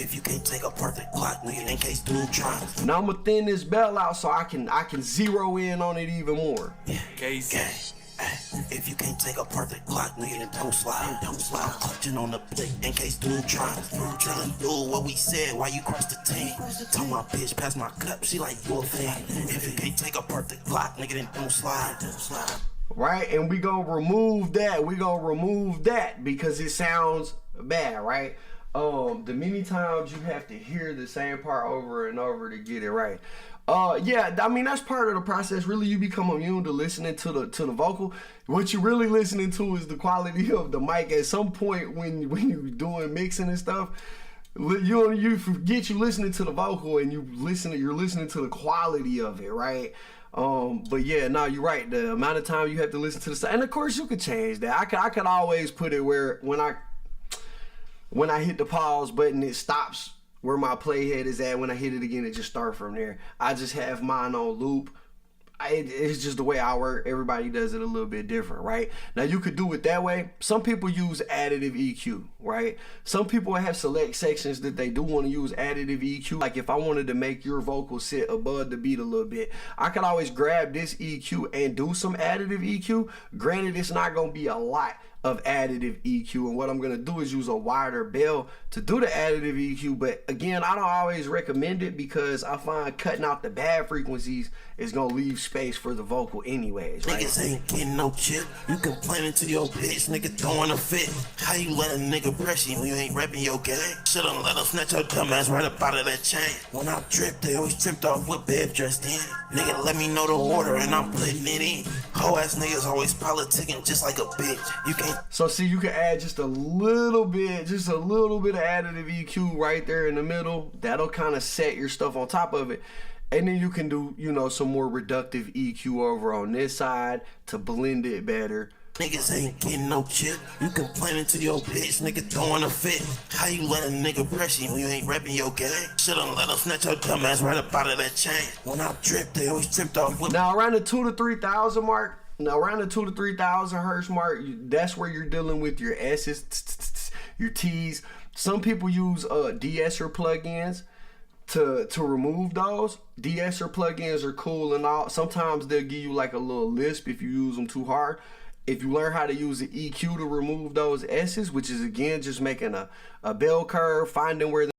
If you can't take apart the clock, nigga, in case dude try. Now I'm gonna thin this bell out so I can zero in on it even more. Yeah, if you can't take apart the clock, nigga, then don't slide. Don't slide. I'm clutching on the plate in case dude try. Telling dude what we said while you cross the team. Tell my bitch pass my cup, she like you a fan. If you can't take apart the clock, nigga, then don't slide. Don't slide. Right, and we gonna remove that. We gonna remove that because it sounds bad, right? The many times you have to hear the same part over and over to get it right. Yeah, I mean that's part of the process. Really, you become immune to listening to the vocal. What you're really listening to is the quality of the mic. At some point, when you're doing mixing and stuff, you forget you listening to the vocal and you're listening to the quality of it, right? But yeah, no, you're right. The amount of time you have to listen to the sound, and of course you could change that. I could always put it where when I hit the pause button, it stops where my playhead is at. When I hit it again, it just starts from there. I just have mine on loop. It's just the way I work. Everybody does it a little bit different, right? Now you could do it that way. Some people use additive EQ, right? Some people have select sections that they do want to use additive EQ. Like if I wanted to make your vocal sit above the beat a little bit, I could always grab this EQ and do some additive EQ. Granted, it's not going to be a lot of additive EQ, and what I'm gonna do is use a wider bell to do the additive EQ. But again, I don't always recommend it because I find cutting out the bad frequencies is gonna leave space for the vocal anyways, right? Niggas ain't getting no chip. You complaining to your bitch, nigga throwing a fit. How you let a nigga press you when you ain't repping your gang? Shoulda let him snatch your dumb ass right up out of that chain. When I drip, they always tripped off with Bev dressed in. Nigga, let me know the order and I'm putting it in. Hoe ass niggas always politicking just like a bitch. You can't. So see, you can add just a little bit of additive EQ right there in the middle. That'll kind of set your stuff on top of it. And then you can do, you know, some more reductive EQ over on this side to blend it better. Niggas ain't getting no chip. You complaining to your bitch, nigga throwing a fit. How you let a nigga press you when you ain't repping your gang? Shoulda let him snatch your dumb ass right up out of that chain. When I drip, they always tripped off with. Now around the 2,000 to 3,000 mark. Now around the 2,000 to 3,000 hertz mark, that's where you're dealing with your S's, your T's. Some people use de-esser plugins to remove those. De-esser plugins are cool and all. Sometimes they'll give you like a little lisp if you use them too hard. If you learn how to use the EQ to remove those S's, which is again just making a bell curve, finding where